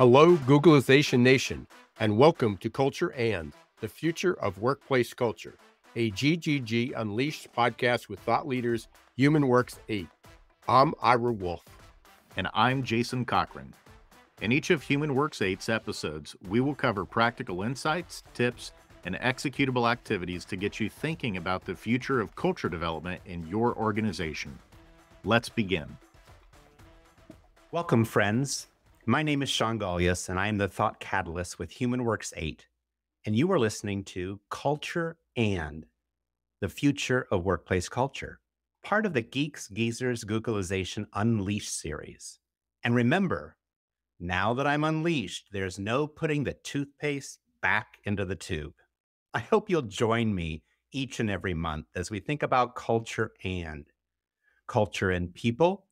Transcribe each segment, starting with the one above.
Hello, Googlization Nation, and welcome to Culture and the Future of Workplace Culture, a GGG Unleashed podcast with thought leaders, humanworks8. I'm Ira Wolf. And I'm Jason Cochran. In each of humanworks8's episodes, we will cover practical insights, tips, and executable activities to get you thinking about the future of culture development in your organization. Let's begin. Welcome, friends. My name is Shawn Gulyas, and I am the Thought Catalyst with humanworks8. And you are listening to Culture and the Future of Workplace Culture, part of the Geeks, Geezers, Googlization Unleashed series. And remember, now that I'm unleashed, there's no putting the toothpaste back into the tube. I hope you'll join me each and every month as we think about culture and people,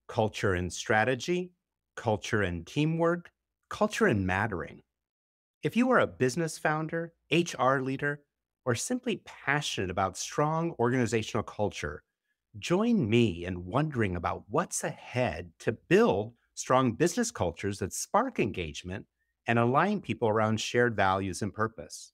culture and strategy, culture and teamwork, culture and mattering. If you are a business founder, HR leader, or simply passionate about strong organizational culture, join me in wondering about what's ahead to build strong business cultures that spark engagement and align people around shared values and purpose.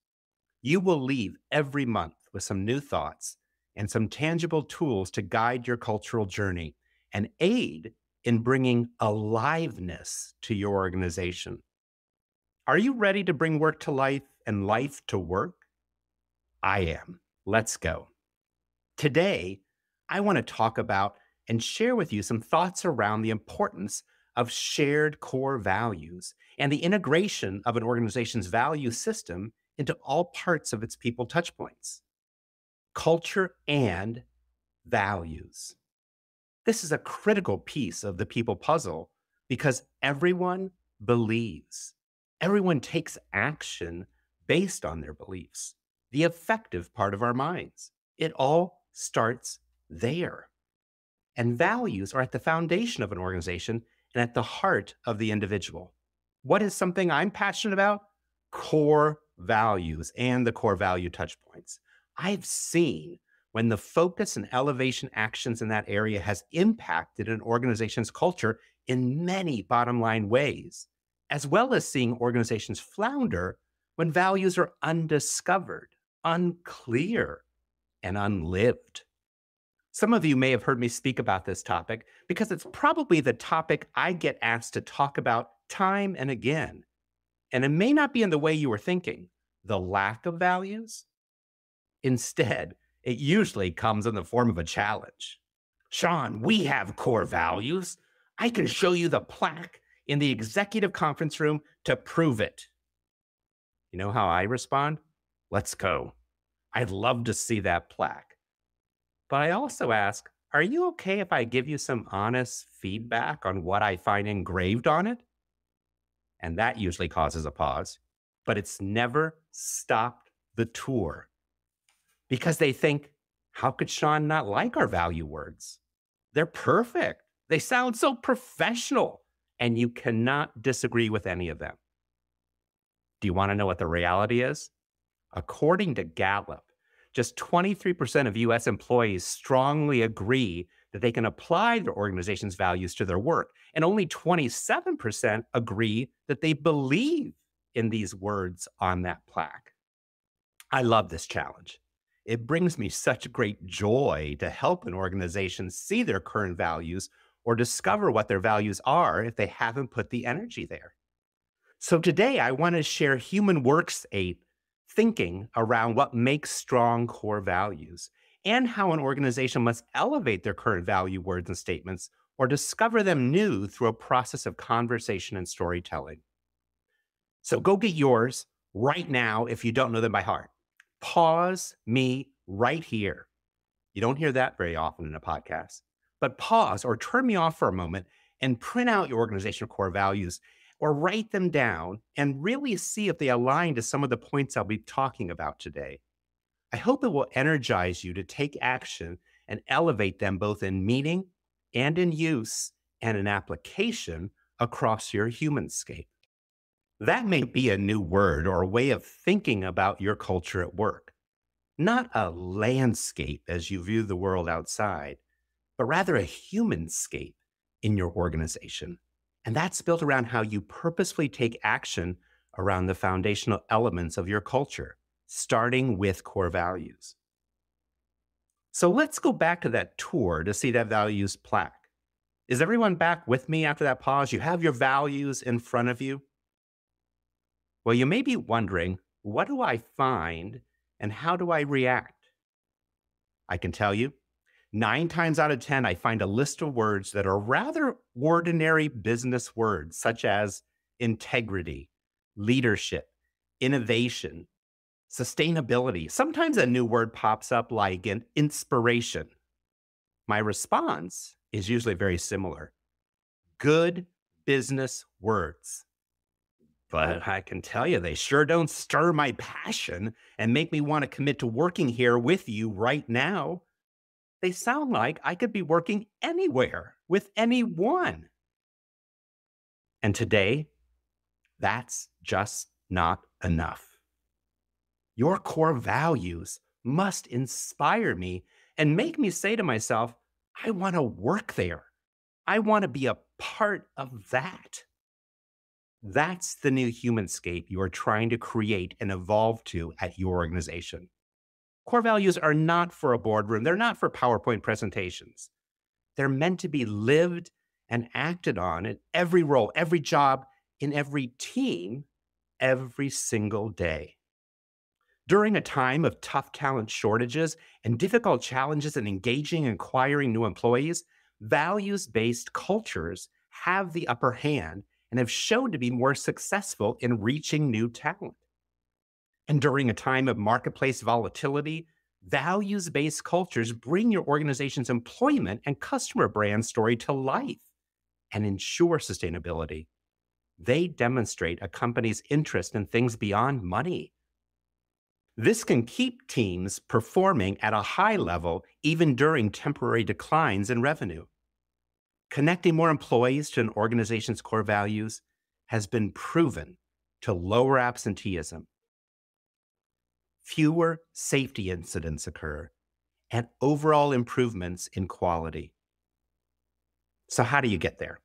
You will leave every month with some new thoughts and some tangible tools to guide your cultural journey and aid in bringing aliveness to your organization. Are you ready to bring work to life and life to work? I am. Let's go. Today, I want to talk about and share with you some thoughts around the importance of shared core values and the integration of an organization's value system into all parts of its people touchpoints. Culture and values. This is a critical piece of the people puzzle because everyone believes. Everyone takes action based on their beliefs, the effective part of our minds. It all starts there. And values are at the foundation of an organization and at the heart of the individual. What is something I'm passionate about? Core values and the core value touchpoints. I've seen when the focus and elevation actions in that area has impacted an organization's culture in many bottom line ways, as well as seeing organizations flounder when values are undiscovered, unclear, and unlived. Some of you may have heard me speak about this topic because it's probably the topic I get asked to talk about time and again. And it may not be in the way you were thinking, the lack of values. Instead, it usually comes in the form of a challenge. Shawn, we have core values. I can show you the plaque in the executive conference room to prove it. You know how I respond? Let's go. I'd love to see that plaque. But I also ask, are you okay if I give you some honest feedback on what I find engraved on it? And that usually causes a pause, but it's never stopped the tour because they think, how could Shawn not like our value words? They're perfect. They sound so professional, and you cannot disagree with any of them. Do you want to know what the reality is? According to Gallup, just 23% of U.S. employees strongly agree that they can apply their organization's values to their work, and only 27% agree that they believe in these words on that plaque. I love this challenge. It brings me such great joy to help an organization see their current values or discover what their values are if they haven't put the energy there. So today, I want to share humanworks8 thinking around what makes strong core values and how an organization must elevate their current value words and statements or discover them new through a process of conversation and storytelling. So go get yours right now if you don't know them by heart. Pause me right here. You don't hear that very often in a podcast, but pause or turn me off for a moment and print out your organizational core values or write them down and really see if they align to some of the points I'll be talking about today. I hope it will energize you to take action and elevate them both in meaning and in use and in application across your humanscape. That may be a new word or a way of thinking about your culture at work. Not a landscape as you view the world outside, but rather a humanscape in your organization. And that's built around how you purposefully take action around the foundational elements of your culture, starting with core values. So let's go back to that tour to see that values plaque. Is everyone back with me after that pause? You have your values in front of you? Well, you may be wondering, what do I find and how do I react? I can tell you, 9 times out of 10, I find a list of words that are rather ordinary business words, such as integrity, leadership, innovation, sustainability. Sometimes a new word pops up like an inspiration. My response is usually very similar. Good business words. But I can tell you, they sure don't stir my passion and make me want to commit to working here with you right now. They sound like I could be working anywhere with anyone. And today, that's just not enough. Your core values must inspire me and make me say to myself, I want to work there. I want to be a part of that. That's the new humanscape you're trying to create and evolve to at your organization. Core values are not for a boardroom. They're not for PowerPoint presentations. They're meant to be lived and acted on in every role, every job, in every team, every single day. During a time of tough talent shortages and difficult challenges in engaging and acquiring new employees, values-based cultures have the upper hand and have shown to be more successful in reaching new talent. And during a time of marketplace volatility, values-based cultures bring your organization's employment and customer brand story to life and ensure sustainability. They demonstrate a company's interest in things beyond money. This can keep teams performing at a high level even during temporary declines in revenue. Connecting more employees to an organization's core values has been proven to lower absenteeism. Fewer safety incidents occur, and overall improvements in quality. So how do you get there?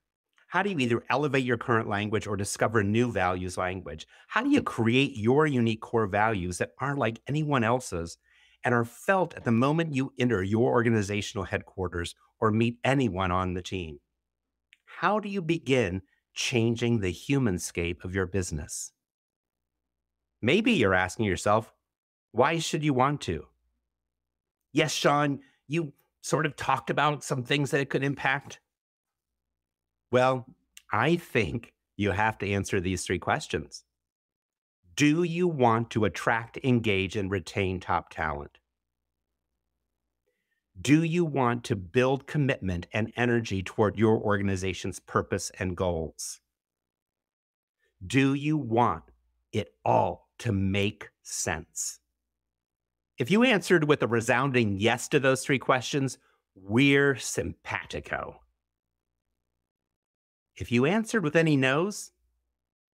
How do you either elevate your current language or discover new values language? How do you create your unique core values that aren't like anyone else's and are felt at the moment you enter your organizational headquarters or meet anyone on the team? How do you begin changing the humanscape of your business? Maybe you're asking yourself, why should you want to? Yes, Shawn, you sort of talked about some things that it could impact. Well, I think you have to answer these 3 questions. Do you want to attract, engage, and retain top talent? Do you want to build commitment and energy toward your organization's purpose and goals? Do you want it all to make sense? If you answered with a resounding yes to those 3 questions, we're simpatico. If you answered with any no's,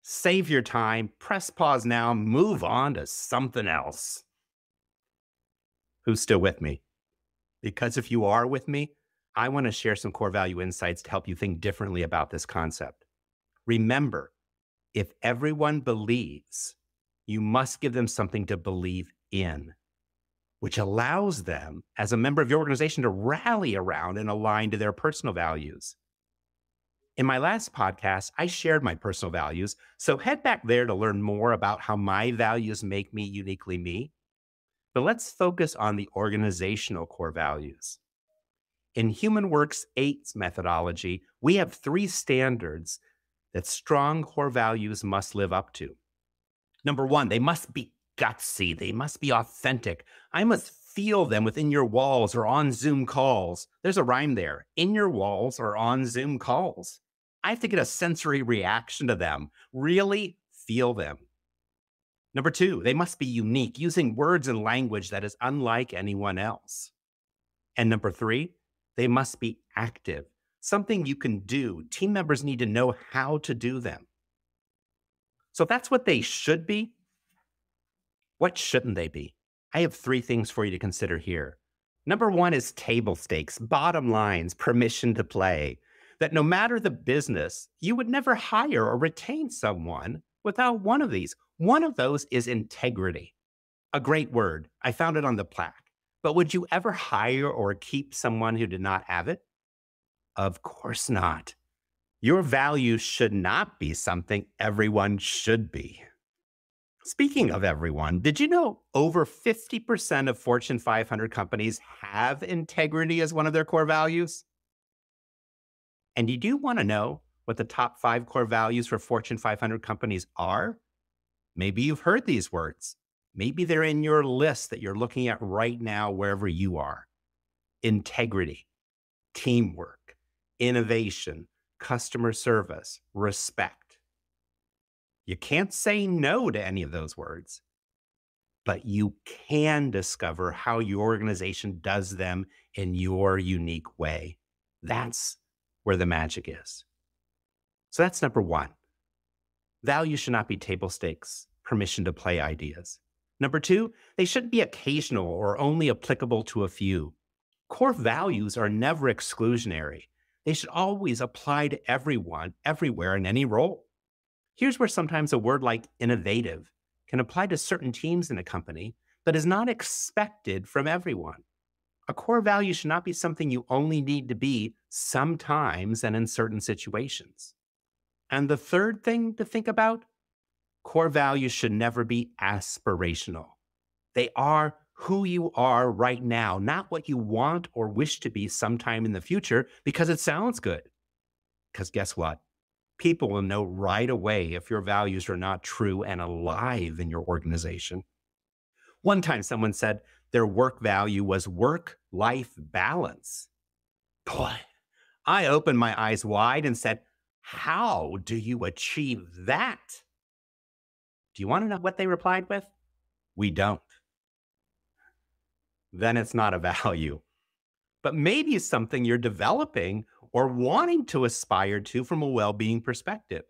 save your time, press pause now, move on to something else. Who's still with me? Because if you are with me, I want to share some core value insights to help you think differently about this concept. Remember, if everyone believes, you must give them something to believe in, which allows them, as a member of your organization, to rally around and align to their personal values. In my last podcast, I shared my personal values, so head back there to learn more about how my values make me uniquely me. But let's focus on the organizational core values. In humanworks8's methodology, we have 3 standards that strong core values must live up to. Number 1, they must be gutsy. They must be authentic. I must feel them within your walls or on Zoom calls. There's a rhyme there. In your walls or on Zoom calls. I have to get a sensory reaction to them, really feel them. Number 2, they must be unique, using words and language that is unlike anyone else. And number 3, they must be active, something you can do. Team members need to know how to do them. So if that's what they should be, what shouldn't they be? I have 3 things for you to consider here. Number 1 is table stakes, bottom lines, permission to play. that no matter the business, you would never hire or retain someone without one of these. One of those is integrity. A great word. I found it on the plaque. But would you ever hire or keep someone who did not have it? Of course not. Your values should not be something everyone should be. Speaking of everyone, did you know over 50% of Fortune 500 companies have integrity as one of their core values? And you do want to know what the top 5 core values for Fortune 500 companies are? Maybe you've heard these words. Maybe they're in your list that you're looking at right now, wherever you are. Integrity, teamwork, innovation, customer service, respect. You can't say no to any of those words, but you can discover how your organization does them in your unique way. That's where the magic is. So that's number 1. Values should not be table stakes, permission to play ideas. Number 2, they shouldn't be occasional or only applicable to a few. Core values are never exclusionary. They should always apply to everyone, everywhere, in any role. Here's where sometimes a word like innovative can apply to certain teams in a company, but is not expected from everyone. A core value should not be something you only need to be sometimes and in certain situations. And the third thing to think about, core values should never be aspirational. They are who you are right now, not what you want or wish to be sometime in the future because it sounds good. Because guess what? People will know right away if your values are not true and alive in your organization. One time someone said their work value was work-life balance. Boy, I opened my eyes wide and said, how do you achieve that? Do you want to know what they replied with? We don't. Then it's not a value, but maybe it's something you're developing or wanting to aspire to from a well-being perspective.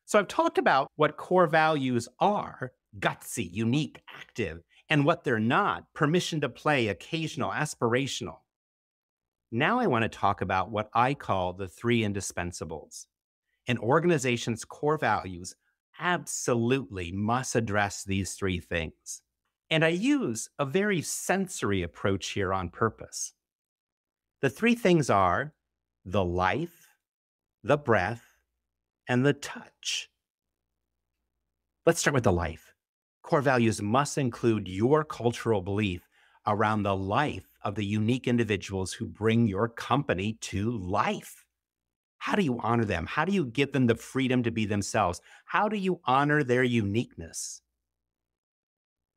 So I've talked about what core values are, gutsy, unique, active, and what they're not, permission to play, occasional, aspirational. Now I want to talk about what I call the 3 indispensables. An organization's core values absolutely must address these 3 things. And I use a very sensory approach here on purpose. The 3 things are the life, the breath, and the touch. Let's start with the life. Core values must include your cultural belief around the life of the unique individuals who bring your company to life. How do you honor them? How do you give them the freedom to be themselves? How do you honor their uniqueness?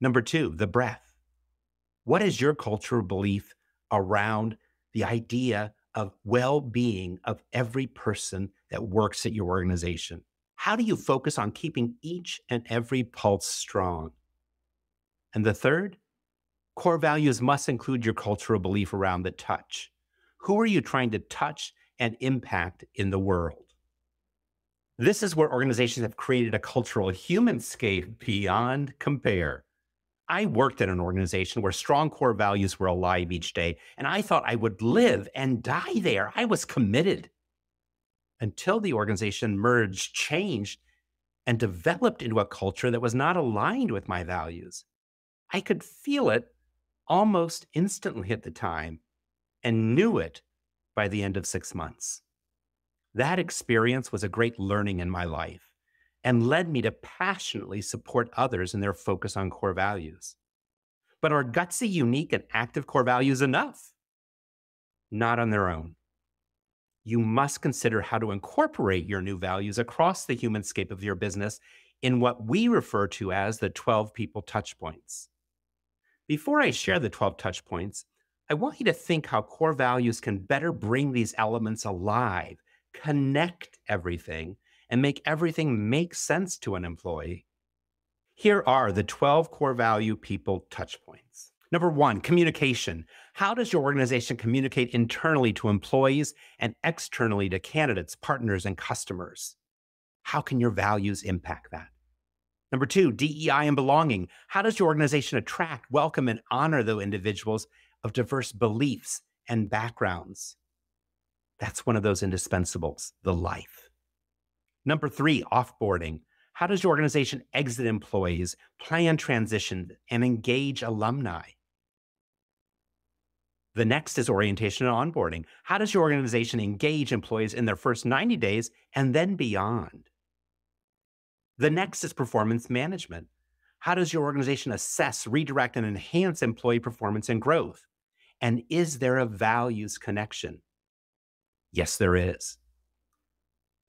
Number 2, the breath. What is your cultural belief around the idea of well-being of every person that works at your organization? How do you focus on keeping each and every pulse strong? And the third, core values must include your cultural belief around the touch. Who are you trying to touch and impact in the world? This is where organizations have created a cultural humanscape beyond compare. I worked at an organization where strong core values were alive each day, and I thought I would live and die there. I was committed. Until the organization merged, changed, and developed into a culture that was not aligned with my values. I could feel it almost instantly at the time and knew it by the end of 6 months. That experience was a great learning in my life and led me to passionately support others in their focus on core values. But are gutsy, unique, and active core values enough? Not on their own. You must consider how to incorporate your new values across the humanscape of your business in what we refer to as the 12 people touchpoints. Before I share the 12 touchpoints, I want you to think how core values can better bring these elements alive, connect everything, and make everything make sense to an employee. Here are the 12 core value people touchpoints. Number 1, communication. How does your organization communicate internally to employees and externally to candidates, partners, and customers? How can your values impact that? Number 2, DEI and belonging. How does your organization attract, welcome, and honor the individuals of diverse beliefs and backgrounds? That's one of those indispensables, the life. Number 3, offboarding. How does your organization exit employees, plan transition, and engage alumni? The next is orientation and onboarding. How does your organization engage employees in their first 90 days and then beyond? The next is performance management. How does your organization assess, redirect, and enhance employee performance and growth? And is there a values connection? Yes, there is.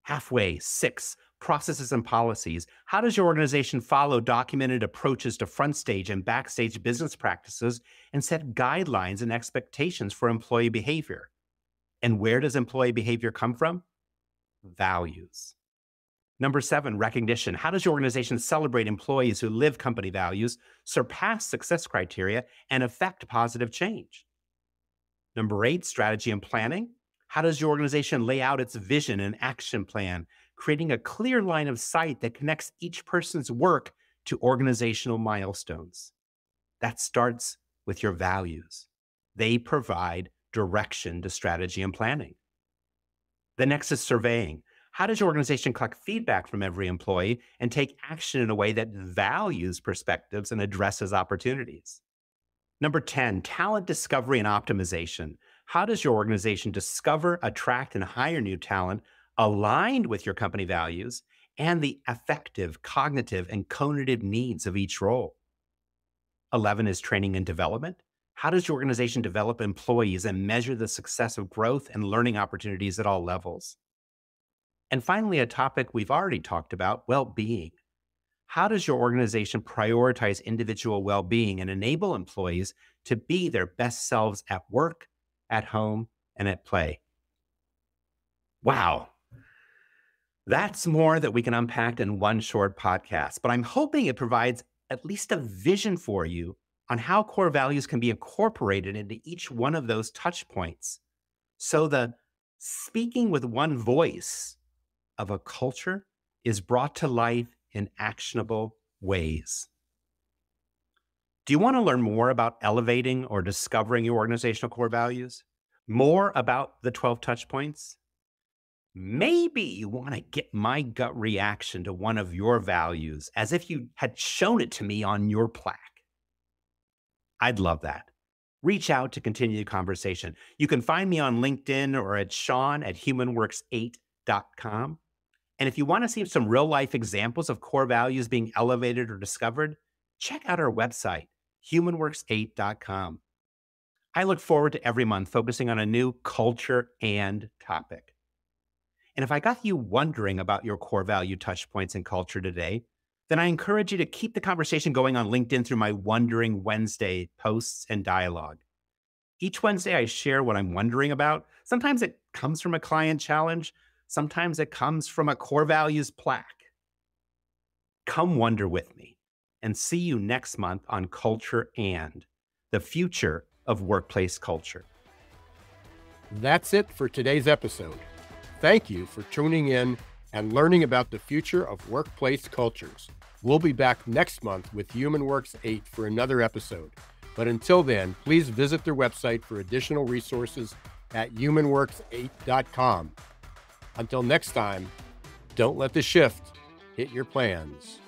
Halfway, 6, processes and policies. How does your organization follow documented approaches to front stage and backstage business practices and set guidelines and expectations for employee behavior? And where does employee behavior come from? Values. Number 7, recognition. How does your organization celebrate employees who live company values, surpass success criteria, and affect positive change? Number 8, strategy and planning. How does your organization lay out its vision and action plan, creating a clear line of sight that connects each person's work to organizational milestones? That starts with your values. They provide direction to strategy and planning. The next is surveying. How does your organization collect feedback from every employee and take action in a way that values perspectives and addresses opportunities? Number 10, talent discovery and optimization. How does your organization discover, attract, and hire new talent aligned with your company values and the affective, cognitive, and cognitive needs of each role? 11 is training and development. How does your organization develop employees and measure the success of growth and learning opportunities at all levels? And finally, a topic we've already talked about, well-being. How does your organization prioritize individual well-being and enable employees to be their best selves at work, at home, and at play? Wow. That's more that we can unpack in one short podcast, but I'm hoping it provides at least a vision for you on how core values can be incorporated into each one of those touch points. So the speaking with one voice of a culture is brought to life in actionable ways. Do you want to learn more about elevating or discovering your organizational core values? More about the 12 touch points? Maybe you want to get my gut reaction to one of your values as if you had shown it to me on your plaque. I'd love that. Reach out to continue the conversation. You can find me on LinkedIn or at Shawn@humanworks8.com. And if you want to see some real life examples of core values being elevated or discovered, check out our website, humanworks8.com. I look forward to every month focusing on a new culture and topic. And if I got you wondering about your core value touch points and culture today, then I encourage you to keep the conversation going on LinkedIn through my Wondering Wednesday posts and dialogue. Each Wednesday, I share what I'm wondering about. Sometimes it comes from a client challenge. Sometimes it comes from a core values plaque. Come wonder with me and see you next month on Culture and the Future of Workplace Culture. That's it for today's episode. Thank you for tuning in and learning about the future of workplace cultures. We'll be back next month with humanworks8 for another episode. But until then, please visit their website for additional resources at humanworks8.com. Until next time, don't let the shift hit your plans.